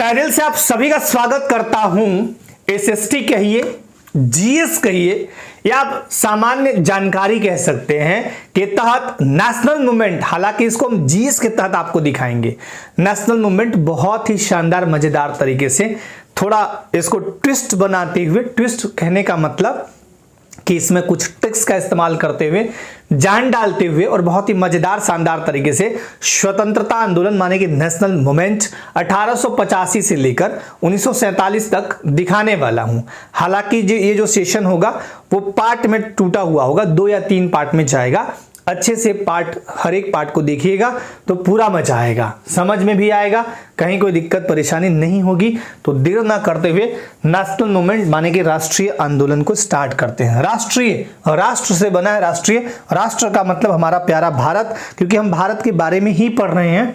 Panel से आप सभी का स्वागत करता हूं। एसएसटी कहिए, जीएस कहिए या आप सामान्य जानकारी कह सकते हैं के तहत नेशनल मूवमेंट, हालांकि इसको हम जीएस के तहत आपको दिखाएंगे। नेशनल मूवमेंट बहुत ही शानदार मजेदार तरीके से थोड़ा इसको ट्विस्ट बनाते हुए, ट्विस्ट कहने का मतलब कि इसमें कुछ ट्रिक्स का इस्तेमाल करते हुए, जान डालते हुए और बहुत ही मजेदार शानदार तरीके से स्वतंत्रता आंदोलन माने कि नेशनल मूवमेंट 1885 से लेकर 1947 तक दिखाने वाला हूं। हालांकि ये जो सेशन होगा वो पार्ट में टूटा हुआ होगा, 2 या 3 पार्ट में जाएगा। अच्छे से पार्ट, हर एक पार्ट को देखिएगा तो पूरा मजा आएगा, समझ में भी आएगा, कहीं कोई दिक्कत परेशानी नहीं होगी। तो देर ना करते हुए नेशनल मूवमेंट माने कि राष्ट्रीय आंदोलन को स्टार्ट करते हैं। राष्ट्रीय, राष्ट्र से बना है राष्ट्रीय, राष्ट्र का मतलब हमारा प्यारा भारत, क्योंकि हम भारत के बारे में ही पढ़ रहे हैं।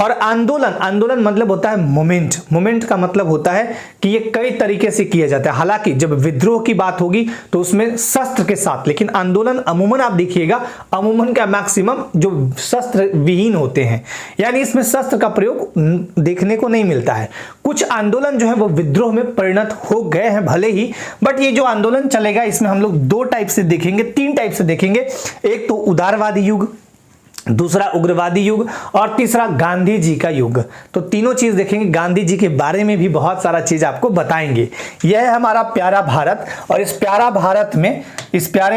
और आंदोलन, आंदोलन मतलब होता है मूवमेंट, मूवमेंट का मतलब होता है कि ये कई तरीके से किया जाता है। हालांकि जब विद्रोह की बात होगी तो उसमें शस्त्र के साथ, लेकिन आंदोलन अमूमन आप देखिएगा, अमूमन का मैक्सिमम जो शस्त्र विहीन होते हैं, यानी इसमें शस्त्र का प्रयोग देखने को नहीं मिलता है। कुछ आंदोलन जो है वो विद्रोह में परिणत हो गए हैं भले ही, बट ये जो आंदोलन चलेगा इसमें हम लोग 2 टाइप से देखेंगे, 3 टाइप से देखेंगे। एक तो उदारवादी युग, दूसरा उग्रवादी युग और तीसरा गांधी जी का युग। तो तीनों चीज देखेंगे, गांधी जी के बारे में भी बहुत सारा चीज आपको बताएंगे। यह है हमारा प्यारा भारत, और इस प्यारे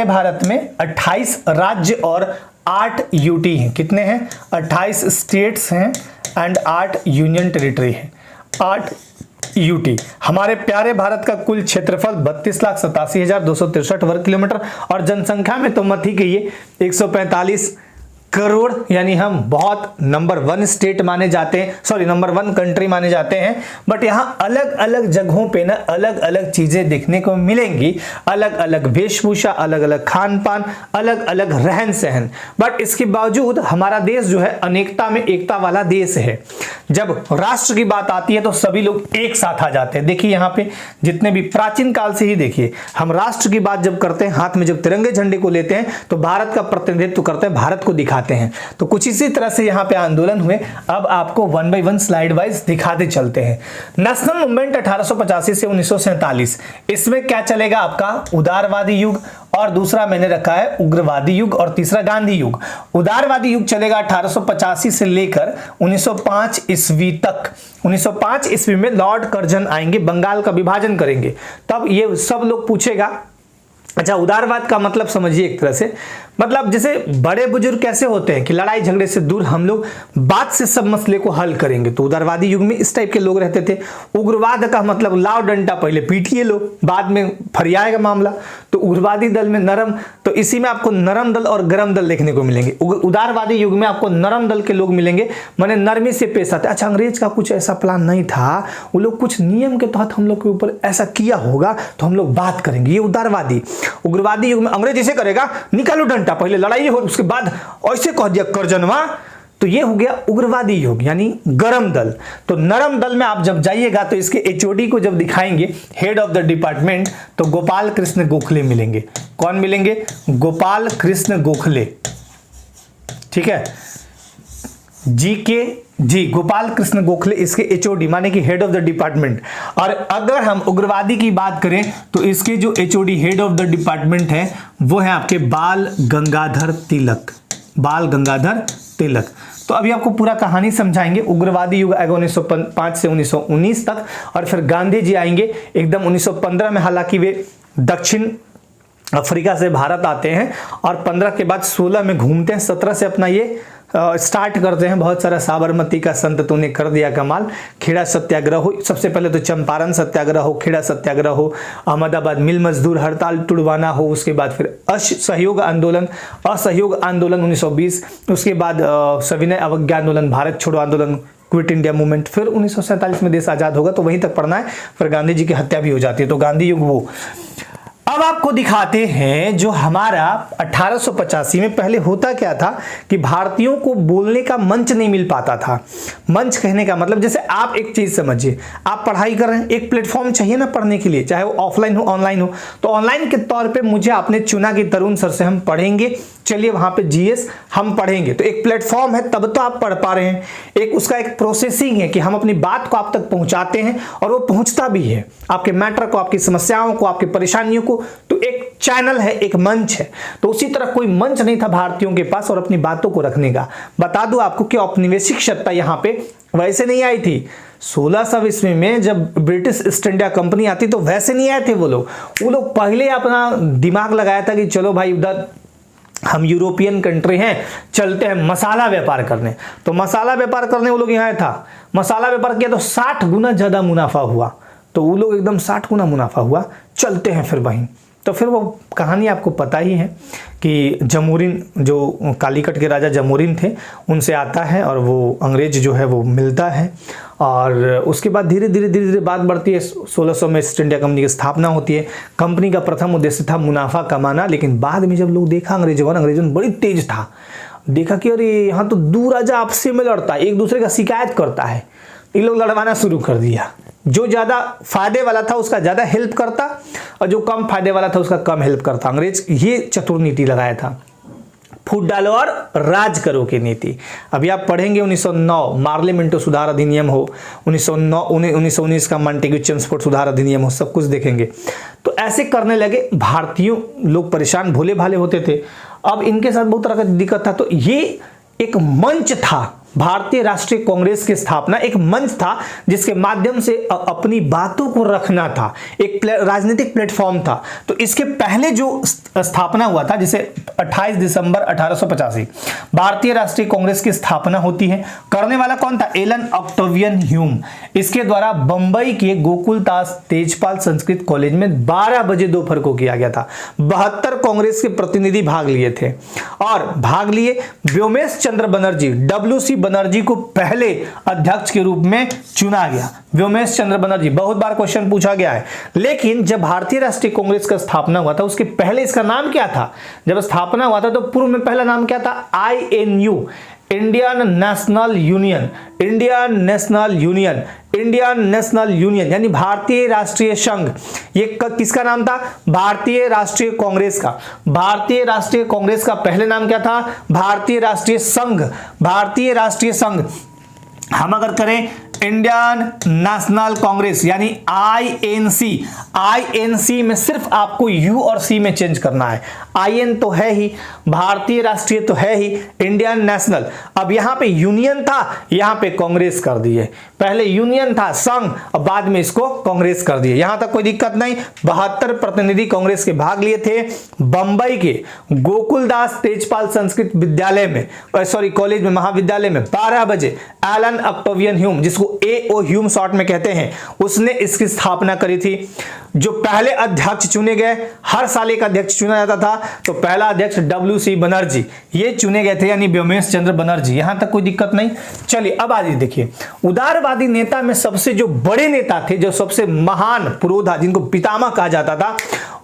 भारत में 28 राज्य और 8 यूटी हैं। कितने हैं? 28 स्टेट्स हैं एंड 8 यूनियन टेरिटरी है, 8 यूटी। हमारे प्यारे भारत का कुल क्षेत्रफल 32,87,263 वर्ग किलोमीटर, और जनसंख्या में तो मत ही कहिए 145 करोड़, यानी हम बहुत नंबर 1 स्टेट माने जाते हैं, सॉरी नंबर 1 कंट्री माने जाते हैं। बट यहाँ अलग अलग जगहों पे ना अलग अलग चीजें देखने को मिलेंगी, अलग अलग वेशभूषा, अलग अलग खान पान, अलग अलग रहन सहन। बट इसके बावजूद हमारा देश जो है अनेकता में एकता वाला देश है। जब राष्ट्र की बात आती है तो सभी लोग एक साथ आ जाते हैं। देखिए यहाँ पे जितने भी प्राचीन काल से ही देखिए, हम राष्ट्र की बात जब करते हैं, हाथ में जब तिरंगे झंडे को लेते हैं तो भारत का प्रतिनिधित्व करते हैं, भारत को दिखाते हैं। तो कुछ इसी तरह से यहाँ पे आंदोलन हुए। अब आपको 1 बाय 1 स्लाइड वाइज दिखाते चलते हैं। नेशनल मूवमेंट 1885 से 1947, इसमें क्या चलेगा? आपका उदारवादी युग, और दूसरा मैंने रखा है उग्रवादी युग, और तीसरा गांधी युग। उदारवादी युग चलेगा 1885 से लेकर 1905 ईस्वी तक। 1905 ईस्वी में लॉर्ड कर्जन आएंगे, बंगाल का विभाजन करेंगे। तब ये सब लोग पूछेगा, अच्छा उदारवाद का मतलब समझिए एक तरह से, मतलब जैसे बड़े बुजुर्ग कैसे होते हैं कि लड़ाई झगड़े से दूर हम लोग बात से सब मसले को हल करेंगे, तो उदारवादी युग में इस टाइप के लोग रहते थे। उग्रवाद का मतलब लाव डंडा, पहले पीटिए लो, बाद में फरियाएगा मामला। तो उग्रवादी दल में नरम, तो इसी में आपको नरम दल और गरम दल देखने को मिलेंगे। उदारवादी युग में आपको नरम दल के लोग मिलेंगे, माने नरमी से पेश आते। अच्छा अंग्रेज का कुछ ऐसा प्लान नहीं था, वो लोग कुछ नियम के तहत हम लोग के ऊपर ऐसा किया होगा तो हम लोग बात करेंगे, ये उदारवादी। उग्रवादी युग में अंग्रेज ऐसे करेगा, निकालो डंडा, पहले लड़ाई हो, उसके बाद ऐसे कह दिया कर्जनवा, तो ये हो गया उग्रवादी युग यानी गरम दल। तो नरम दल में आप जब जाइएगा तो इसके एचओडी को जब दिखाएंगे, हेड ऑफ द डिपार्टमेंट, तो गोपाल कृष्ण गोखले मिलेंगे। कौन मिलेंगे? गोपाल कृष्ण गोखले, ठीक है, जी गोपाल कृष्ण गोखले इसके एचओडी माने कि हेड ऑफ द डिपार्टमेंट। और अगर हम उग्रवादी की बात करें तो इसके जो HOD head of the department है वो है आपके बाल गंगाधर तिलक, बाल गंगाधर तिलक। तो अभी आपको पूरा कहानी समझाएंगे। उग्रवादी युग आएगा 1905 से 1919 तक, और फिर गांधी जी आएंगे एकदम 1915 में। हालांकि वे दक्षिण अफ्रीका से भारत आते हैं और 15 के बाद 16 में घूमते हैं, 17 से अपना ये स्टार्ट करते हैं। बहुत सारा साबरमती का संत तूने कर दिया कमाल, खेड़ा सत्याग्रह हो, सबसे पहले तो चंपारण सत्याग्रह हो, खेड़ा सत्याग्रह हो, अहमदाबाद मिल मजदूर हड़ताल टुड़वाना हो, उसके बाद फिर असहयोग आंदोलन 1920, उसके बाद सविनय अवज्ञा आंदोलन, भारत छोड़ो आंदोलन, क्विट इंडिया मूवमेंट, फिर 1947 में देश आजाद होगा तो वहीं तक पढ़ना है। फिर गांधी जी की हत्या भी हो जाती है, तो गांधी युग वो। अब आपको दिखाते हैं जो हमारा 1885 में पहले होता क्या था कि भारतीयों को बोलने का मंच नहीं मिल पाता था। मंच कहने का मतलब जैसे आप एक चीज समझिए, आप पढ़ाई कर रहे हैं, एक प्लेटफॉर्म चाहिए ना पढ़ने के लिए, चाहे वो ऑफलाइन हो ऑनलाइन हो। तो ऑनलाइन के तौर पे मुझे आपने चुना कि तरुण सर से हम पढ़ेंगे, चलिए वहां पे जीएस हम पढ़ेंगे। तो एक प्लेटफॉर्म है, तब तो आप पढ़ पा रहे हैं। एक उसका एक प्रोसेसिंग है कि हम अपनी बात को आप तक पहुंचाते हैं और वो पहुंचता भी है, आपके मैटर को, आपकी समस्याओं को, आपकी परेशानियों को। तो एक चैनल है, एक मंच है। तो उसी तरह कोई मंच नहीं था भारतीयों के पास और अपनी बातों को रखने का। बता दूं आपको कि औपनिवेशिक सत्ता यहां पे वैसे नहीं आई थी। 1600 ईस्वी में जब ब्रिटिश ईस्ट इंडिया कंपनी आती तो वैसे नहीं आए थे वो लोग पहले अपना दिमाग लगाया था कि चलो भाई उधर हम यूरोपियन कंट्री हैं, चलते हैं मसाला व्यापार करने। तो मसाला व्यापार करने वो लोग यहाँ था, मसाला व्यापार किया तो 60 गुना ज्यादा मुनाफा हुआ। तो वो लोग एकदम 60 गुना मुनाफा हुआ, चलते हैं फिर वहीं। तो फिर वो कहानी आपको पता ही है कि जमोरिन, जो कालीकट के राजा जमोरिन थे, उनसे आता है और वो अंग्रेज जो है वो मिलता है। और उसके बाद धीरे धीरे बात बढ़ती है। 1600 में ईस्ट इंडिया कंपनी की स्थापना होती है। कंपनी का प्रथम उद्देश्य था मुनाफा कमाना, लेकिन बाद में जब लोग देखा अंग्रेजों बड़ी तेज था, देखा कि अरे यहाँ तो दो राजा आपसे में लड़ता है, एक दूसरे का शिकायत करता है। इन लोग लड़वाना शुरू कर दिया। जो ज्यादा फायदे वाला था उसका ज्यादा हेल्प करता और जो कम फायदे वाला था उसका कम हेल्प करता। अंग्रेज ये चतुर नीति लगाया था, फूट डालो और राज करो की नीति। अभी आप पढ़ेंगे 1909 मार्ले मिंटो सुधार अधिनियम हो, 1919 का मॉन्टेग्यू चेम्सफोर्ड सुधार अधिनियम हो, सब कुछ देखेंगे। तो ऐसे करने लगे। भारतीयों लोग परेशान भोले भाले होते थे। अब इनके साथ बहुत तरह का दिक्कत था। तो ये एक मंच था, भारतीय राष्ट्रीय कांग्रेस की स्थापना एक मंच था जिसके माध्यम से अपनी बातों को रखना था, एक राजनीतिक प्लेटफॉर्म था। तो इसके पहले जो स्थापना हुआ था, जिसे 28 दिसंबर 1885 भारतीय राष्ट्रीय कांग्रेस की स्थापना होती है। करने वाला कौन था? Allan Octavian Hume. इसके द्वारा बंबई के गोकुलदास तेजपाल संस्कृत कॉलेज में 12 बजे दोपहर को किया गया था। 72 कांग्रेस के प्रतिनिधि भाग लिए थे और भाग लिए व्योमेश चंद्र बनर्जी, WC बनर्जी को पहले अध्यक्ष के रूप में चुना गया। व्योमेश चंद्र बनर्जी, बहुत बार क्वेश्चन पूछा गया है। लेकिन जब भारतीय राष्ट्रीय कांग्रेस का स्थापना हुआ था उसके पहले इसका नाम क्या था? जब स्थापना हुआ था तो पूर्व में पहला नाम क्या था? INU, Indian national union, Indian national union, Indian national union, यानी भारतीय राष्ट्रीय संघ। ये किसका नाम था? भारतीय राष्ट्रीय कांग्रेस का। भारतीय राष्ट्रीय कांग्रेस का पहले नाम क्या था? भारतीय राष्ट्रीय संघ। भारतीय राष्ट्रीय संघ हम अगर करें इंडियन नेशनल कांग्रेस यानी INC, INC में सिर्फ आपको U और C में चेंज करना है। IN तो है ही, भारतीय राष्ट्रीय तो है ही, इंडियन नेशनल। अब यहां पे यूनियन था, यहां पे कांग्रेस कर दिए। पहले यूनियन था संघ, अब बाद में इसको कांग्रेस कर दिए। यहां तक कोई दिक्कत नहीं। 72 प्रतिनिधि कांग्रेस के भाग लिए थे बंबई के गोकुलदास तेजपाल संस्कृत विद्यालय में, सॉरी कॉलेज में, महाविद्यालय में 12 बजे। एलन ऑक्टेवियन ह्यूम, जिसको AO ह्यूम शॉर्ट में कहते हैं, उसने इसकी स्थापना करी थी। जो पहले अध्यक्ष चुने गए, हर साल एक अध्यक्ष चुना जाता था, तो पहला अध्यक्ष WC बनर्जी ये चुने गए थे, यानी व्योमेश चंद्र बनर्जी। यहां तक कोई दिक्कत नहीं। चलिए अब आइए देखिए, उदारवादी नेता में सबसे जो बड़े नेता थे, जो सबसे महान पुरोधा, जिनको पितामह कहा जाता था,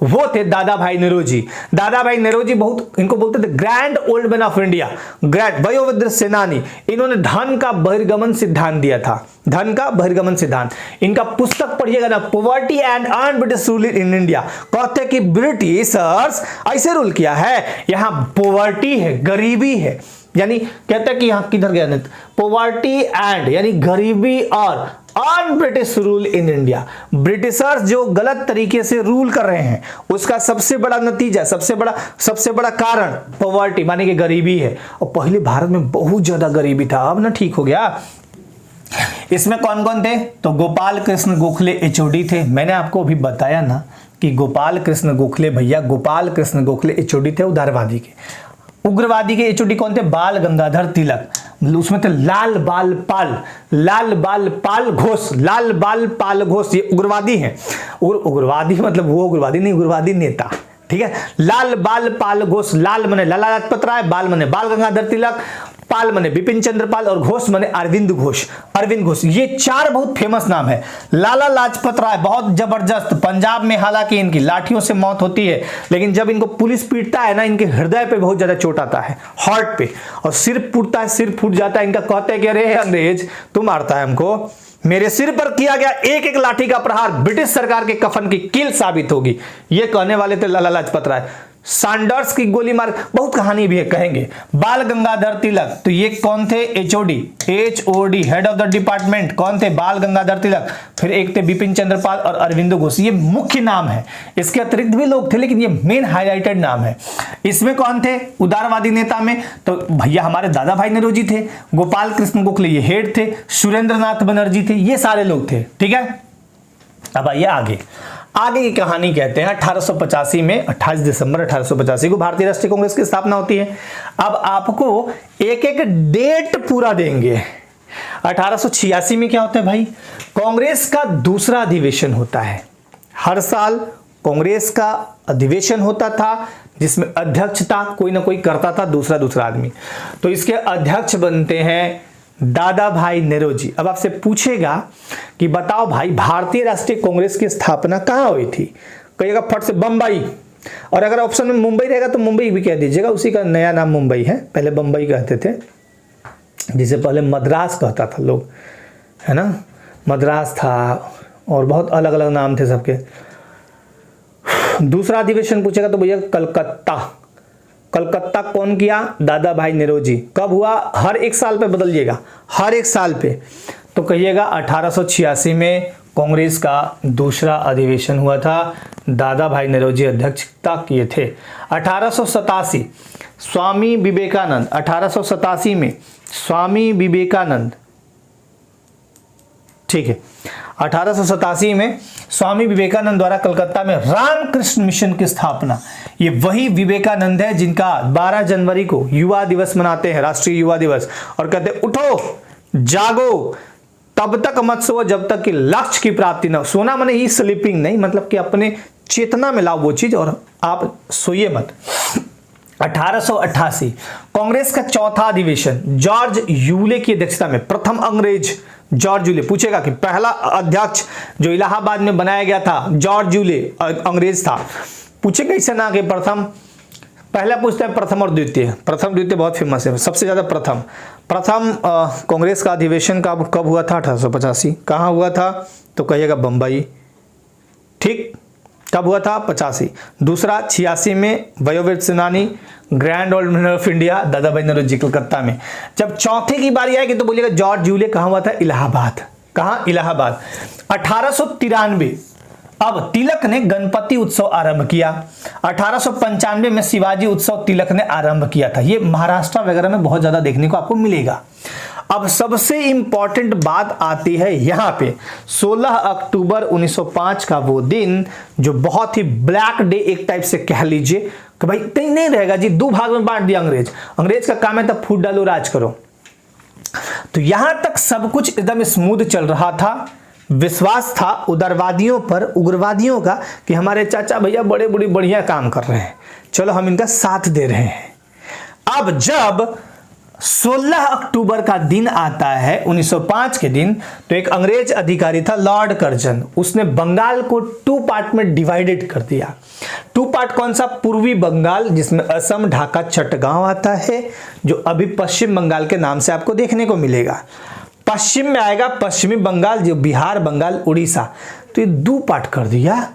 वो थे दादा भाई नेरोजी। दादा भाई नेरोजी बहुत, इनको बोलते थे grand old man of India, grand वयोवृद्ध सेनानी। इन्होंने धन का बहिर्गमन सिद्धांत दिया था, धन का बहिर्गमन सिद्धांत। इनका पुस्तक पढ़िएगा ना, poverty and earn British rule in India. कहते हैं कि ब्रिटिशर्स ऐसे रूल किया है, यहां पॉवर्टी है, गरीबी है, यानी कहते हैं कि यहां किधर गया? पॉवर्टी एंड यानी गरीबी और un British rule in India. Britishers जो गलत तरीके से रूल कर रहे हैं उसका सबसे बड़ा नतीजा, सबसे बड़ा कारण पॉवर्टी माने कि गरीबी है। और पहले भारत में बहुत ज्यादा गरीबी था, अब ना ठीक हो गया। इसमें कौन कौन थे? तो गोपाल कृष्ण गोखले HOD थे। मैंने आपको अभी बताया ना कि गोपाल कृष्ण गोखले, भैया गोपाल कृष्ण गोखले HOD थे उदारवादी के। उग्रवादी के HOD कौन थे? बाल गंगाधर तिलक। उसमें थे लाल बाल पाल घोष, लाल बाल पाल घोष, ये उग्रवादी हैं। उग्रवादी मतलब वो उग्रवादी नहीं, उग्रवादी नेता, ठीक है। लाल बाल पाल घोष, लाल मने लाला लाजपत राय, बाल मने बाल गंगाधर तिलक, पाल माने बिपिन चंद्र पाल और घोष माने अरविंद घोष। अरविंद घोष, ये चार बहुत फेमस नाम है। लाला लाजपत राय बहुत जबरदस्त, पंजाब में हालांकि इनकी लाठियों से मौत होती है, लेकिन जब इनको पुलिस पीटता है ना, इनके हृदय पे बहुत ज्यादा चोट आता है, हार्ट पे, और सिर फूटता है, सिर फूट जाता है इनका। कहते हैं कि अरे अंग्रेज तू मारता है हमको, मेरे सिर पर किया गया एक एक लाठी का प्रहार ब्रिटिश सरकार के कफन की कील साबित होगी, ये कहने वाले थे लाला लाजपत राय। सैंडर्स की गोली मार, बहुत कहानी भी है, कहेंगे। बाल गंगाधर तिलक, तो ये कौन थे? HOD head of the department कौन थे? बाल गंगाधर तिलक। फिर एक थे बिपिन चंद्र पाल और अरविंद घोष, ये मुख्य नाम है। इसके अतिरिक्त भी लोग थे, लेकिन ये मेन हाईलाइटेड नाम है। इसमें कौन थे उदारवादी नेता में? तो भैया हमारे दादा भाई नौरोजी थे, गोपाल कृष्ण गोखले ये हेड थे, सुरेंद्र नाथ बनर्जी थे, ये सारे लोग थे। ठीक है, अब आइए आगे की कहानी कहते हैं। 1885 में 28 दिसंबर 1885 को भारतीय राष्ट्रीय कांग्रेस की स्थापना होती है। अब आपको एक एक डेट पूरा देंगे। 1886 में क्या होता है भाई? कांग्रेस का दूसरा अधिवेशन होता है। हर साल कांग्रेस का अधिवेशन होता था, जिसमें अध्यक्षता कोई ना कोई करता था, दूसरा आदमी। तो इसके अध्यक्ष बनते हैं दादा भाई नौरोजी। अब आपसे पूछेगा कि बताओ भाई भारतीय राष्ट्रीय कांग्रेस की स्थापना कहां हुई थी? कहिएगा फट से बंबई, और अगर ऑप्शन में मुंबई रहेगा तो मुंबई भी कह दीजिएगा, उसी का नया नाम मुंबई है, पहले बंबई कहते थे, जिसे पहले मद्रास कहता था लोग, है ना, मद्रास था और बहुत अलग अलग नाम थे सबके। दूसरा अधिवेशन पूछेगा तो भैया कलकत्ता कौन किया? दादा भाई नौरोजी। कब हुआ? हर एक साल पे बदलिएगा, हर एक साल पे। तो कहिएगा 1886 में कांग्रेस का दूसरा अधिवेशन हुआ था, दादा भाई नौरोजी अध्यक्षता किए थे। 1887 स्वामी विवेकानंद, 1887 में स्वामी विवेकानंद, ठीक है, 1887 में स्वामी विवेकानंद द्वारा कलकत्ता में रामकृष्ण मिशन की स्थापना। ये वही विवेकानंद है जिनका 12 जनवरी को युवा दिवस मनाते हैं, राष्ट्रीय युवा दिवस, और कहते हैं उठो जागो, तब तक मत सो जब तक कि लक्ष्य की प्राप्ति न हो। सोना माने ही स्लीपिंग नहीं, मतलब कि अपने चेतना में लाओ वो चीज और आप सोइए मत। 1888 कांग्रेस का चौथा अधिवेशन जॉर्ज यूले की अध्यक्षता में, प्रथम अंग्रेज जॉर्ज यूले। पूछेगा कि पहला अध्यक्ष जो इलाहाबाद में बनाया गया था जॉर्ज यूले अंग्रेज था, पूछेगा इसे ना कि प्रथम, पहला पूछते हैं प्रथम और द्वितीय। प्रथम द्वितीय बहुत फेमस है, सबसे ज्यादा प्रथम कांग्रेस का अधिवेशन कब हुआ था? 1885। कहाँ हुआ था? तो कहिएगा बंबई। ठीक, कब हुआ था? 85। दूसरा 86 में वयोवृद्ध सेनानी grand old man of India दादा भाई नौरोजी कलकत्ता में। जब चौथे की बारी आएगी तो बोलिएगा जॉर्ज यूले। कहाँ हुआ था? इलाहाबाद। कहाँ? इलाहाबाद। 1893 अब तिलक ने गणपति उत्सव आरंभ किया। 1895 में शिवाजी उत्सव तिलक ने आरंभ किया था। ये महाराष्ट्र वगैरह में बहुत ज्यादा देखने को आपको मिलेगा। अब सबसे इंपॉर्टेंट बात आती है यहां पे 16 अक्टूबर 1905 का वो दिन, जो बहुत ही ब्लैक डे एक टाइप से कह लीजिए कि भाई कहीं नहीं रहेगा जी, दो भाग में बांट दिया अंग्रेज का काम है तब फूट डालो राज करो। तो यहां तक सब कुछ एकदम स्मूथ चल रहा था। विश्वास था उदारवादियों पर, उग्रवादियों का, कि हमारे चाचा भैया बड़े बड़े बढ़िया काम कर रहे हैं, चलो हम इनका साथ दे रहे हैं। अब जब 16 अक्टूबर का दिन आता है 1905 के दिन, तो एक अंग्रेज अधिकारी था लॉर्ड कर्जन, उसने बंगाल को 2 पार्ट में डिवाइडेड कर दिया। 2 पार्ट कौन सा? पूर्वी बंगाल जिसमें असम, ढाका, चटगांव आता है, जो अभी पश्चिम बंगाल के नाम से आपको देखने को मिलेगा। पश्चिम में आएगा पश्चिमी बंगाल, जो बिहार, बंगाल, उड़ीसा। तो ये 2 पार्ट कर दिया।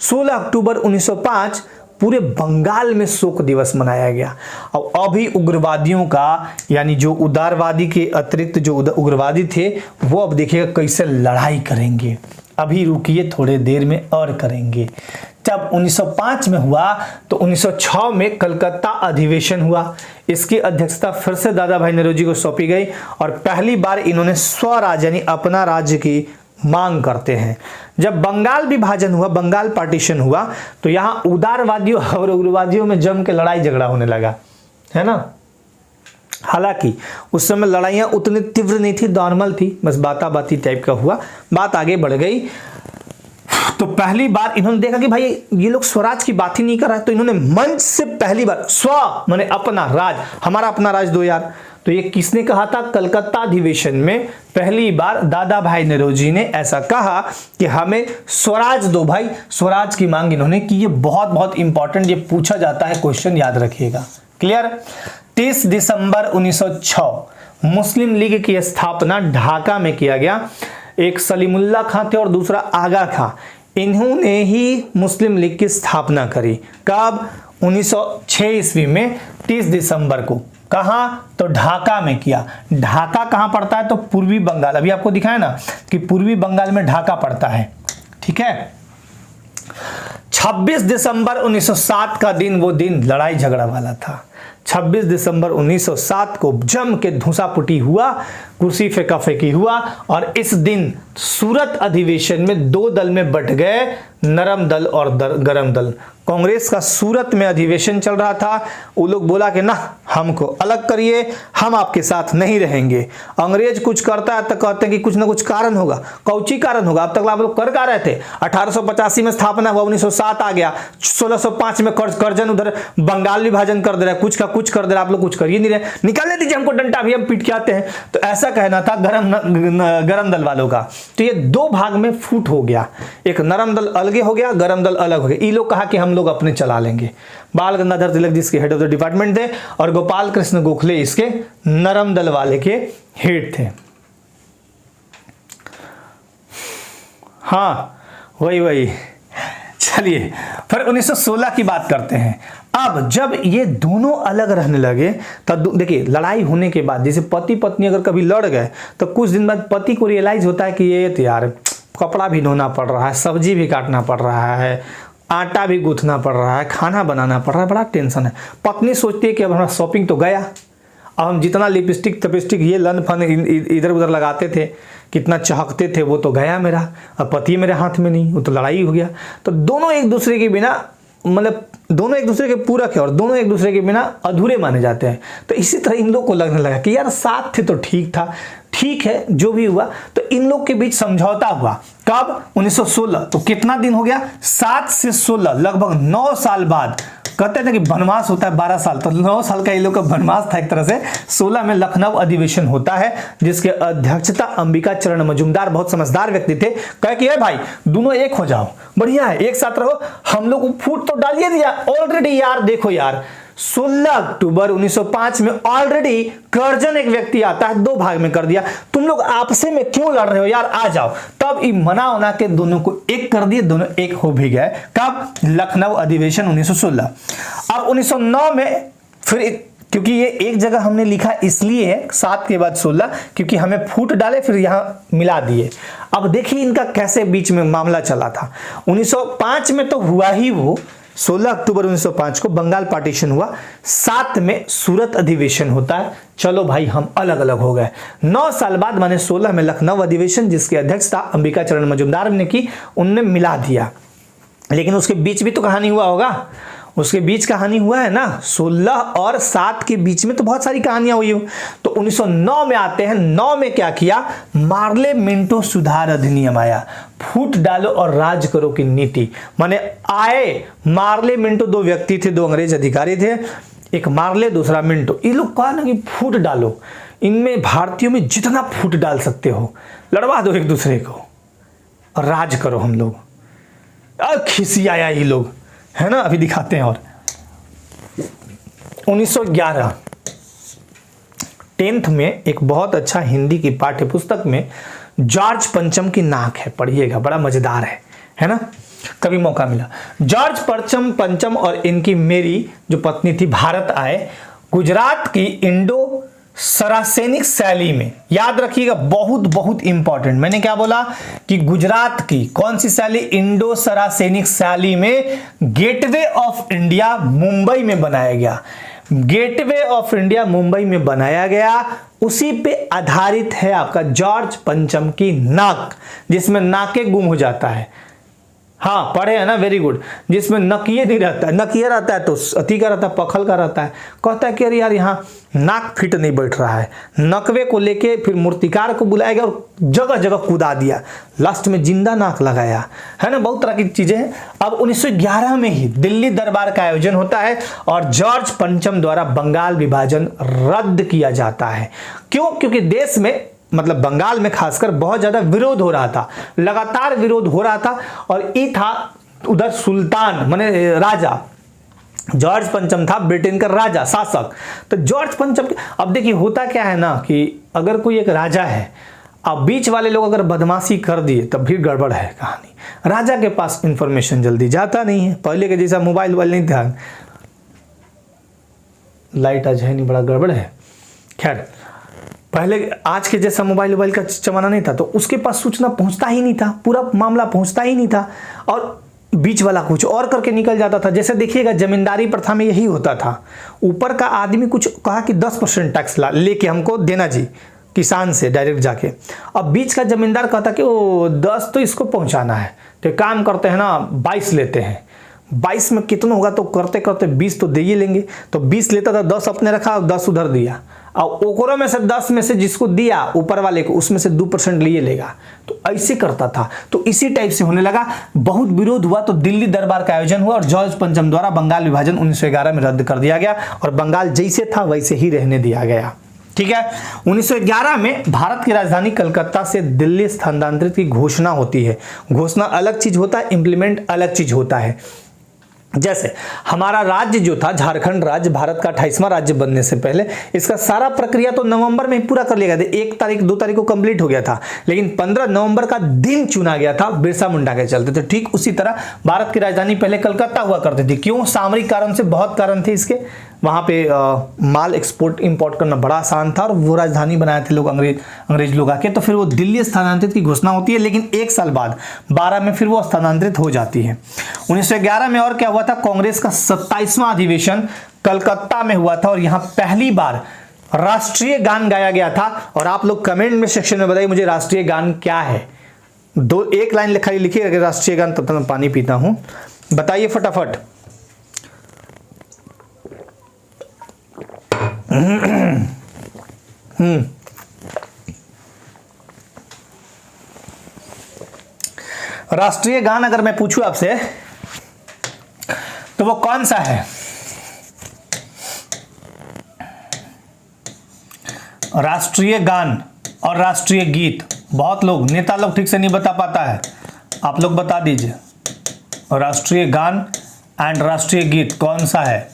16 अक्टूबर 1905 पूरे बंगाल में शोक दिवस मनाया गया। और अभी उग्रवादियों का, यानी जो उदारवादी के अतिरिक्त जो उग्रवादी थे, वो अब देखिएगा कैसे लड़ाई करेंगे। अभी रुकिए, थोड़े देर में और करेंगे। जब 1905 में हुआ तो 1906 में कलकत्ता अधिवेशन हुआ। इसकी अध्यक्षता फिर से दादा भाई नौरोजी को सौंपी गई और पहली बार इन्होंने स्वराज यानी अपना राज्य की मांग करते हैं। जब बंगाल विभाजन हुआ, बंगाल पार्टीशन हुआ, तो यहां उदारवादियों और उग्रवादियों में जम के लड़ाई झगड़ा होने लगा, है ना। हालांकि उस समय लड़ाइयां उतनी तीव्र नहीं थी, नॉर्मल थी, बस बाता-बाती टाइप का हुआ। बात आगे बढ़ गई तो पहली बार इन्होंने देखा कि भाई ये लोग स्वराज की बात ही नहीं कर रहा है, तो इन्होंने मंच से पहली बार स्व माने अपना राज, हमारा अपना राज दो यार, तो ये किसने कहा था? कलकत्ता अधिवेशन में पहली बार दादा भाई नौरोजी ने ऐसा कहा कि हमें स्वराज दो भाई, स्वराज की मांग इन्होंने की। ये बहुत बहुत इंपॉर्टेंट, ये पूछा जाता है, क्वेश्चन याद रखिएगा। क्लियर? 30 दिसंबर 1906 मुस्लिम लीग की स्थापना ढाका में किया गया। एक सलीमुल्लाह खां थे और दूसरा आगा खां, इन्होंने ही मुस्लिम लीग की स्थापना करी। कब? 1906 ईस्वी में 30 दिसंबर को। कहां? तो ढाका में किया। ढाका कहां पड़ता है? तो पूर्वी बंगाल। अभी आपको दिखाया ना कि पूर्वी बंगाल में ढाका पड़ता है। ठीक है। 26 दिसंबर 1907 का दिन वो दिन लड़ाई झगड़ा वाला था। 26 दिसंबर 1907 को जम के धुसापुटी हुआ, कुर्सी फेंका-फेंकी हुआ और इस दिन सूरत अधिवेशन में दो दल में बंट गए, नरम दल और गरम दल। कांग्रेस का सूरत में अधिवेशन चल रहा था, वो लोग बोला कि ना हमको अलग करिए, हम आपके साथ नहीं रहेंगे। अंग्रेज कुछ करता है तो कहते हैं कि कुछ ना कुछ कारण होगा। कौची कारण होगा? अब तक आप लोग कर रहे थे। 1885 में स्थापना हुआ, 1907 आ गया, 1605 में करजन उधर बंगाल विभाजन कर दे रहा है, कुछ का कुछ कर दे रहा है, आप लोग कुछ कर ही नहीं रहे, निकालने दीजिए हमको डंडा भी, हम पीट के आते हैं। तो ऐसा कहना था गरम दल वालों का। तो ये दो भाग में फूट हो गया, एक नरम दल अलगे हो गया, गरम दल अलग हो गया। ये लोग कहा कि हम लोग अपने चला लेंगे। बाल गंगाधर तिलक जी इसके हेड ऑफ द डिपार्टमेंट थे और गोपाल कृष्ण गोखले इसके नरम दल वाले के हेड थे। हाँ वही चलिए फिर 1916 की बात करते हैं। अब जब ये दोनों अलग रहने लगे तब देखिए लड़ाई होने के बाद जैसे पति पत्नी अगर कभी लड़ गए तो कुछ दिन बाद पति को रियलाइज होता है कि ये तो यार कपड़ा भी धोना पड़ रहा है, सब्जी भी काटना पड़ रहा है, आटा भी गूंथना पड़ रहा है, खाना बनाना पड़ रहा है, बड़ा टेंशन है। पत्नी सोचती है कि अब हमारा शॉपिंग तो गया, अब हम जितना लिपस्टिक तपिस्टिक ये लन फन इधर उधर लगाते थे, कितना चहकते थे, वो तो गया मेरा, अब पति मेरे हाथ में नहीं, वो तो लड़ाई हो गया। तो दोनों एक दूसरे के बिना मतलब दोनों एक दूसरे के पूरक है और दोनों एक दूसरे के बिना अधूरे माने जाते हैं। तो इसी तरह इन लोग को लगने लगा कि यार साथ थे तो ठीक था, ठीक है जो भी हुआ। तो इन लोग के बीच समझौता हुआ। कब? 1916। तो कितना दिन हो गया? 7 से 16 लगभग 9 साल बाद। कहते थे कि वनवास होता है 12 साल, तो 9 साल का ये लोग का वनवास था एक तरह से। 16 में लखनऊ अधिवेशन होता है जिसके अध्यक्षता अंबिका चरण मजूमदार बहुत समझदार व्यक्ति थे। कहे कि भाई दोनों एक हो जाओ, बढ़िया है, एक साथ रहो, हम लोग को फूट तो डालिए दिया ऑलरेडी यार। देखो यार 16 अक्टूबर 1905 में ऑलरेडी करजन एक व्यक्ति आता है, दो भाग में कर दिया, तुम लोग आपसे में क्यों लड़ रहे हो यार, आ जाओ। तब मना होना के दोनों को एक कर दिए, दोनों एक हो भी गए। कब? लखनऊ अधिवेशन 1916। अब 1909 में फिर, क्योंकि ये एक जगह हमने लिखा इसलिए है 7 के बाद 16 क्योंकि हमें फूट डाले फिर यहां मिला दिए। अब देखिए इनका कैसे बीच में मामला चला था। 1905 में तो हुआ ही वो, 16 अक्टूबर 1905 को बंगाल पार्टीशन हुआ, 7 में सूरत अधिवेशन होता है। चलो भाई हम अलग अलग हो गए। 9 साल बाद माने 16 में लखनऊ अधिवेशन जिसकी अध्यक्षता अंबिका चरण मजूमदार ने की, उनने मिला दिया। लेकिन उसके बीच भी तो कहानी हुआ होगा, उसके बीच कहानी हुआ है ना। 16 और 7 के बीच में तो बहुत सारी कहानियां हुई हो। तो 1909 में आते हैं। 9 में क्या किया? मार्ले मिंटो सुधार अधिनियम आया, फूट डालो और राज करो की नीति। माने आए मार्ले मिंटो, दो व्यक्ति थे, दो अंग्रेज अधिकारी थे, एक मार्ले दूसरा मिंटो। ये लोग कहा ना कि फूट डालो, इनमें भारतीयों में जितना फूट डाल सकते हो लड़वा दो एक दूसरे को और राज करो हम लोग। खिसियाया ये लोग, है ना। अभी दिखाते हैं। और 1911 10th में एक बहुत अच्छा हिंदी की पाठ्य पुस्तक में जॉर्ज पंचम की नाक है, पढ़िएगा, बड़ा मजेदार है ना, कभी मौका मिला। जॉर्ज पंचम और इनकी मेरी जो पत्नी थी भारत आए, गुजरात की इंडो सरासेनिक शैली में, याद रखिएगा बहुत बहुत इंपॉर्टेंट, मैंने क्या बोला कि गुजरात की कौन सी शैली? इंडो सरासेनिक शैली में गेटवे ऑफ इंडिया मुंबई में बनाया गया। गेटवे ऑफ इंडिया मुंबई में बनाया गया, उसी पे आधारित है आपका जॉर्ज पंचम की नाक, जिसमें नाके गुम हो जाता है। हाँ पढ़े हैं ना, वेरी गुड। जिसमें नकिए नहीं रहता है, नकिए रहता है तो अति का रहता है, पखल का रहता है। कहता है कि अरे यार यहाँ नाक फिट नहीं बैठ रहा है, नकवे को लेके फिर मूर्तिकार को बुलाया गया और जगह जगह कूदा दिया, लास्ट में जिंदा नाक लगाया, है ना। बहुत तरह की चीजें हैं। अब 1911 में ही दिल्ली दरबार का आयोजन होता है और जॉर्ज पंचम द्वारा बंगाल विभाजन रद्द किया जाता है। क्यों? क्योंकि देश में मतलब बंगाल में खासकर बहुत ज्यादा विरोध हो रहा था, लगातार विरोध हो रहा था। और ये था उधर सुल्तान माने राजा जॉर्ज पंचम था, ब्रिटेन का राजा शासक। तो जॉर्ज पंचम, अब देखिए होता क्या है ना कि अगर कोई एक राजा है, अब बीच वाले लोग अगर बदमाशी कर दिए तब भी गड़बड़ है कहानी। राजा के पास इंफॉर्मेशन जल्दी जाता नहीं है, पहले के जैसा मोबाइल नहीं था। लाइट आज है नहीं, बड़ा गड़बड़ है। खैर पहले आज के जैसा मोबाइल का जमाना नहीं था, तो उसके पास सूचना पहुंचता ही नहीं था, पूरा मामला पहुंचता ही नहीं था और बीच वाला कुछ और करके निकल जाता था। जैसे देखिएगा जमींदारी प्रथा में यही होता था, ऊपर का आदमी कुछ कहा कि 10% टैक्स लेके हमको देना जी, किसान से डायरेक्ट जाके। अब बीच का जमींदार कहता कि वो 10 तो इसको पहुंचाना है, तो काम करते हैं ना 22 लेते हैं, 22 में कितना होगा तो करते करते 20 तो दे ही लेंगे। तो 20 लेता था, 10 अपने रखा और 10 उधर दिया, और ओकरों में से 10 में से जिसको दिया ऊपर वाले को, उसमें से 2% लिए लेगा। तो ऐसे करता था। तो इसी टाइप से होने लगा, बहुत विरोध हुआ तो दिल्ली दरबार का आयोजन हुआ और जॉर्ज पंचम द्वारा बंगाल विभाजन 1911 में रद्द कर दिया गया और बंगाल जैसे था वैसे ही रहने दिया गया। ठीक है। 1911 में भारत की राजधानी कलकत्ता से दिल्ली स्थानांतरित की घोषणा होती है। घोषणा अलग चीज होता है, इंप्लीमेंट अलग चीज होता है। जैसे हमारा राज्य जो था झारखंड राज्य, भारत का 28वां राज्य बनने से पहले, इसका सारा प्रक्रिया तो नवंबर में ही पूरा कर लिया गया था। 1 तारीख 2 तारीख को कंप्लीट हो गया था, लेकिन 15 नवंबर का दिन चुना गया था बिरसा मुंडा के चलते। तो ठीक उसी तरह भारत की राजधानी पहले कलकत्ता हुआ करती थी। क्यों? सामरिक कारण से, बहुत कारण थे इसके। वहां पे माल एक्सपोर्ट इंपोर्ट करना बड़ा आसान था और वो राजधानी बनाए थे लोग, अंग्रेज लोग आके। तो फिर वो दिल्ली स्थानांतरित की घोषणा होती है, लेकिन 1 साल बाद 12 में फिर वो स्थानांतरित हो जाती है। 1911 में और क्या हुआ था? कांग्रेस का 27वां अधिवेशन कलकत्ता में हुआ था और यहां पहली बार राष्ट्रीय गान गाया गया था। और आप लोग कमेंट में सेक्शन में बताइए मुझे राष्ट्रीय गान क्या है। एक लाइन खाली लिखिए राष्ट्रीय गान, तब तक मैं पानी पीता हूं। बताइए फटाफट। राष्ट्रीय गान अगर मैं पूछूं आपसे तो वो कौन सा है? राष्ट्रीय गान और राष्ट्रीय गीत, बहुत लोग नेता लोग ठीक से नहीं बता पाता है, आप लोग बता दीजिए। राष्ट्रीय गान एंड राष्ट्रीय गीत कौन सा है?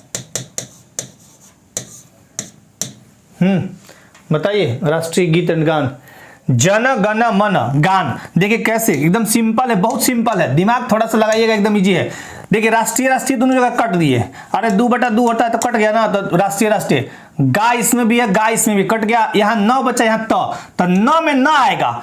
बताइए। राष्ट्रीय गीत एंड गान, जन गण मन गान। देखिए कैसे एकदम सिंपल है, बहुत सिंपल है, दिमाग थोड़ा सा लगाइएगा, एकदम इजी है। देखिए राष्ट्रीय दोनों जगह कट दिए। अरे 2/2 होता है तो कट गया ना, तो राष्ट्रीय गा इसमें भी है, गा इसमें भी कट गया। यहाँ न बचा, यहाँ तो न में न आएगा।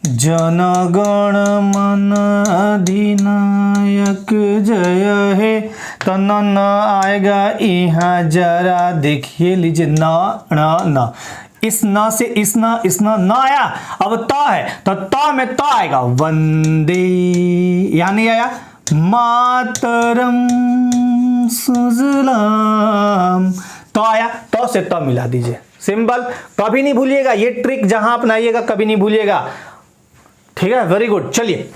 जन गण मन अधिनायक जय हे, तो न आएगा यहाँ, जरा देखिए लीजिए न इस न से इस न आया। अब त है तो त में त आएगा, वंदे, यहाँ नहीं आया, मातरम सुजलाम, तो आया, तो से त मिला दीजिए। सिंपल, कभी नहीं भूलिएगा ये ट्रिक, जहां अपनाइएगा कभी नहीं भूलिएगा। ठीक है, वेरी गुड। चलिए,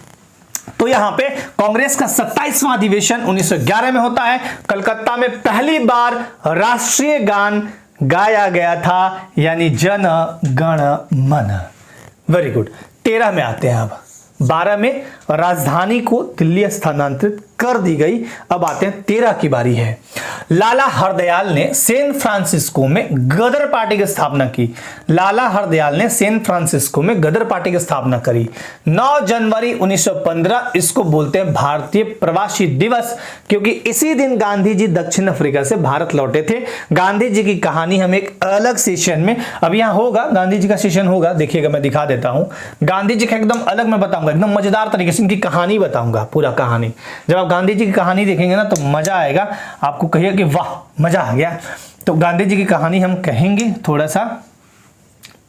तो यहां पे कांग्रेस का 27वां अधिवेशन 1911 में होता है। कलकत्ता में पहली बार राष्ट्रीय गान गाया गया था, यानी जन गण मन। Very good. 13 में आते हैं। अब 12 में राजधानी को दिल्ली स्थानांतरित कर दी गई। अब आते हैं 13 की बारी है। लाला हरदयाल ने सैन फ्रांसिस्को में गदर पार्टी की स्थापना की। लाला हरदयाल ने सैन फ्रांसिस्को में गदर पार्टी की स्थापना करी। 9 जनवरी 1915 इसको बोलते हैं भारतीय प्रवासी दिवस, क्योंकि इसी दिन गांधी जी दक्षिण अफ्रीका से भारत लौटे थे। गांधी जी की कहानी हम एक अलग सेशन में, अब यहां होगा गांधी जी का सेशन होगा, देखिएगा मैं दिखा देता हूं। गांधी जी का एकदम अलग मैं बताऊंगा, एकदम मजेदार तरीके से इनकी कहानी बताऊंगा, पूरा कहानी। जब आप गांधी जी की कहानी देखेंगे ना तो मजा आएगा, आपको कहिए कि वाह मजा आ गया। तो गांधी जी की कहानी हम कहेंगे थोड़ा सा,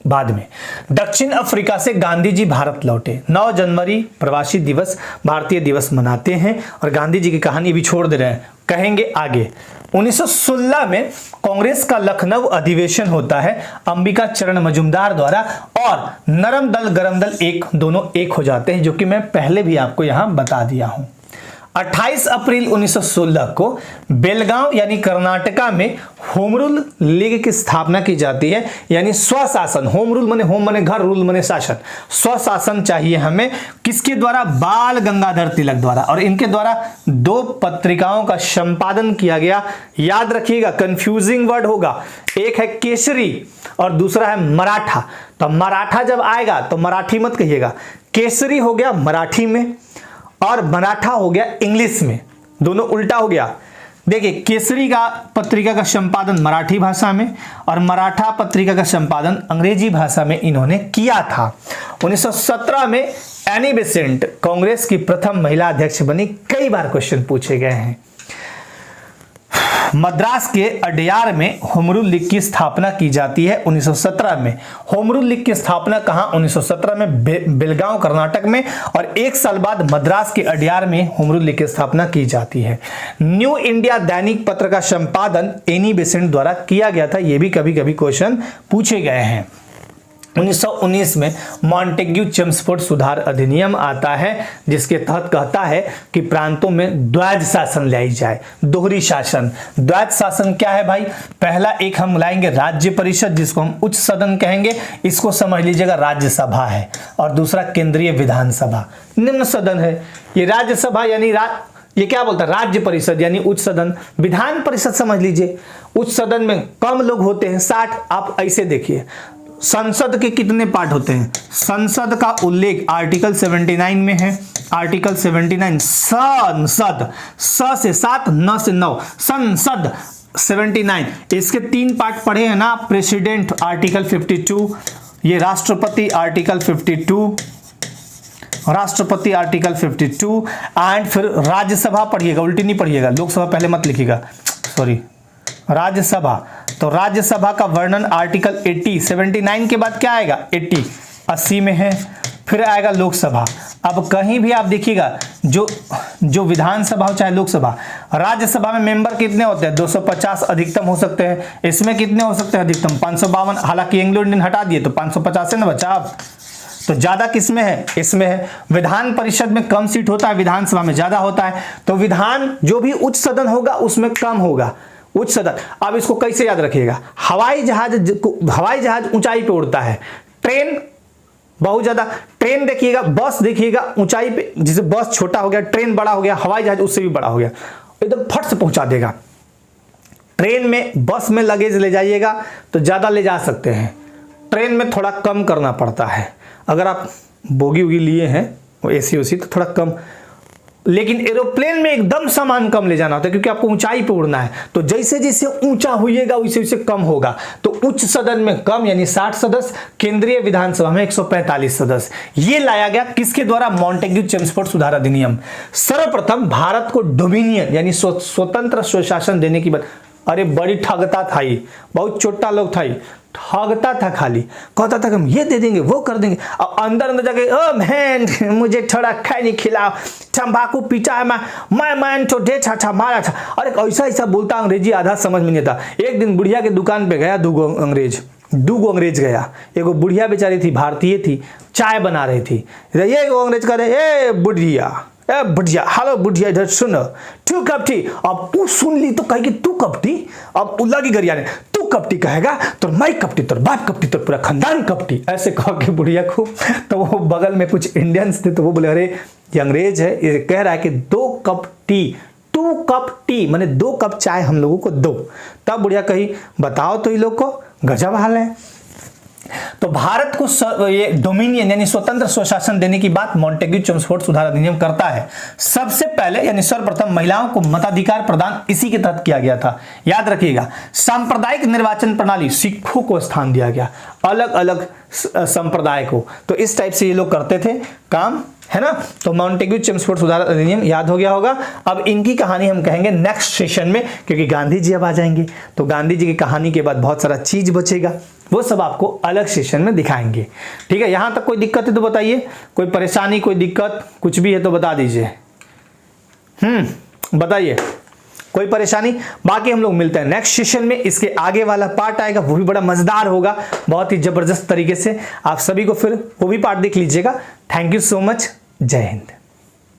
बाद में। दक्षिण अफ्रीका से गांधी जी भारत लौटे। 9 जनवरी प्रवासी दिवस, भारतीय दिवस मनाते हैं और गांधी जी की कहानी भी छोड़ दे रहे हैं, कहेंगे आगे। 1916 में कांग्रेस का लखनऊ अधिवेशन होता है अंबिका चरण मजूमदार द्वारा, और नरम दल गरम दल एक दोनों एक हो जाते हैं, जो कि मैं पहले भी आपको यहां बता दिया हूं। 28 अप्रैल 1916 को बेलगांव यानी कर्नाटका में होम रूल लीग की स्थापना की जाती है, यानी स्वशासन। होम रूल माने होम माने घर, रूल माने शासन। स्वशासन चाहिए हमें, किसके द्वारा? बाल गंगाधर तिलक द्वारा। और इनके द्वारा 2 पत्रिकाओं का संपादन किया गया। याद रखिएगा, कंफ्यूजिंग वर्ड होगा, एक है केसरी और दूसरा है मराठा। तो मराठा जब आएगा तो मराठी मत कहिएगा, केसरी हो गया मराठी में और मराठा हो गया इंग्लिश में, दोनों उल्टा हो गया। देखिए, केसरी का पत्रिका का संपादन मराठी भाषा में और मराठा पत्रिका का संपादन अंग्रेजी भाषा में इन्होंने किया था। 1917 में एनी बेसेंट कांग्रेस की प्रथम महिला अध्यक्ष बनी। कई बार क्वेश्चन पूछे गए हैं। मद्रास के अडयार में होम रूल लीग की स्थापना की जाती है 1917 में। होम रूल लीग की स्थापना कहां? 1917 में बेलगांव कर्नाटक में, और 1 साल बाद मद्रास के अडयार में होम रूल लीग की स्थापना की जाती है। न्यू इंडिया दैनिक पत्र का संपादन एनी बेसेंट द्वारा किया गया था। यह भी कभी कभी क्वेश्चन पूछे गए हैं। 1919 में मॉन्टेग्यू चेम्सफोर्ड सुधार अधिनियम आता है, जिसके तहत कहता है कि प्रांतों में द्वैध शासन लाई जाए, दोहरी शासन। द्वैध शासन क्या है भाई? पहला एक हम लाएंगे राज्य परिषद, जिसको हम उच्च सदन कहेंगे, इसको समझ लीजिएगा राज्यसभा है, और दूसरा केंद्रीय विधानसभा निम्न सदन है। ये राज्यसभा यानी ये क्या बोलता है? राज्य परिषद यानी उच्च सदन। विधान परिषद समझ लीजिए, उच्च सदन में कम लोग होते हैं, 60। आप ऐसे देखिए, संसद के कितने पार्ट होते हैं? संसद का उल्लेख आर्टिकल 79 में है। आर्टिकल 79 संसद, स से 7, न से 9, संसद 79। इसके 3 पार्ट पढ़े हैं ना, प्रेसिडेंट आर्टिकल 52, ये राष्ट्रपति आर्टिकल 52, राष्ट्रपति आर्टिकल 52, एंड फिर राज्यसभा पढ़िएगा, उल्टी नहीं पढ़िएगा, लोकसभा पहले मत लिखिएगा, सॉरी, राज्यसभा। तो राज्यसभा का वर्णन आर्टिकल 80, 79 के बाद क्या आएगा? 80, 80 में है। फिर आएगा लोकसभा। अब कहीं भी आप देखिएगा, जो विधानसभा हो चाहे लोकसभा, राज्यसभा में मेंबर कितने होते हैं? 250 अधिकतम हो सकते हैं। इसमें कितने हो सकते हैं अधिकतम? 552। हालांकि एंग्लो इंडियन हटा दिए तो 550 से ना बचा। अब तो ज्यादा किसमें है? इसमें है। विधान परिषद में कम सीट होता है, विधानसभा में ज्यादा होता है। तो विधान जो भी उच्च सदन होगा उसमें कम होगा, उच्च सदन। अब इसको कैसे याद रखिएगा? हवाई जहाज ऊंचाई पे उड़ता है, ट्रेन बहुत ज्यादा, ट्रेन देखिएगा, बस देखिएगा ऊंचाई पे, जिसे बस छोटा हो गया, ट्रेन बड़ा हो गया, हवाई जहाज उससे भी बड़ा हो गया, एकदम फट से पहुंचा देगा। ट्रेन में, बस में लगेज ले जाइएगा तो ज्यादा ले जा सकते हैं, ट्रेन में थोड़ा कम करना पड़ता है। अगर आप बोगी उगी लिए हैं एसी उसी तो थोड़ा कम, लेकिन एरोप्लेन में एकदम सामान कम ले जाना होता है, क्योंकि आपको ऊंचाई पे उड़ना है। तो जैसे जैसे ऊंचा होइएगा वैसे वैसे कम होगा। तो उच्च सदन में कम यानी 60 सदस्य, केंद्रीय विधानसभा में 145 सदस्य। ये लाया गया किसके द्वारा? मॉन्टेग्यू चेम्सफोर्ड सुधार अधिनियम। सर्वप्रथम भारत को डोमिनियन यानी स्वतंत्र स्वशासन देने की बात। अरे बड़ी ठगता था ये, बहुत छोटा लोग था ये, ठगता था, खाली कहता था कि हम ये दे देंगे वो कर देंगे, अब अंदर अंदर जाके ओ मैन मुझे थोड़ा खैनी खिलाओ, तंबाकू पीता है मैं तो दे था मारा था। अरे ऐसा ऐसा बोलता, अंग्रेजी आधा समझ में नहीं आता। एक दिन बुढ़िया के दुकान पे गया, दूगो अंग्रेज गया। एगो बुढ़िया बेचारी थी, भारतीय थी, चाय बना रही थी। ये अंग्रेज कह रहे, ए बुढ़िया, हेलो बुढ़िया, इधर सुनो, तू कपटी। अब वो सुन ली तो कहेगी तू कपटी, अब लगी गरियाने, तू कपटी कहेगा तो मैं कपटी, तो बाप कपटी, तो पूरा खानदान कपटी, ऐसे कह के बुढ़िया खूब। तो वो बगल में कुछ इंडियंस थे, तो वो बोले अरे ये अंग्रेज है, ये कह रहा है कि 2 कप टी, 2 कप टी माने 2 कप चाय हम लोगों को दो। तब बुढ़िया कही बताओ तो ये लोग को गजब हाल है। तो भारत को ये डोमिनियन यानी स्वतंत्र स्वशासन देने की बात मॉन्टेग्यू चेम्सफोर्ड सुधार अधिनियम करता है। सबसे पहले यानी सर्वप्रथम महिलाओं को मताधिकार प्रदान इसी के तहत किया गया था। याद रखिएगा, सांप्रदायिक निर्वाचन प्रणाली, सिखों को स्थान दिया गया, अलग अलग संप्रदाय को। तो इस टाइप से ये लोग करते थे काम, है ना। तो मॉन्टेग्यू चेम्सफोर्ड सुधार अधिनियम याद हो गया होगा। अब इनकी कहानी हम कहेंगे नेक्स्ट सेशन में, क्योंकि गांधी जी अब आ जाएंगे। तो गांधी जी की कहानी के बाद बहुत सारा चीज बचेगा, वो सब आपको अलग सेशन में दिखाएंगे। ठीक है, यहां तक कोई दिक्कत है तो बताइए, कोई परेशानी, कोई दिक्कत कुछ भी है तो बता दीजिए। बताइए, कोई परेशानी? बाकी हम लोग मिलते हैं नेक्स्ट सेशन में। इसके आगे वाला पार्ट आएगा, वो भी बड़ा मजेदार होगा, बहुत ही जबरदस्त तरीके से। आप सभी को फिर वो भी पार्ट देख लीजिएगा। Thank you so much. जय हिंद।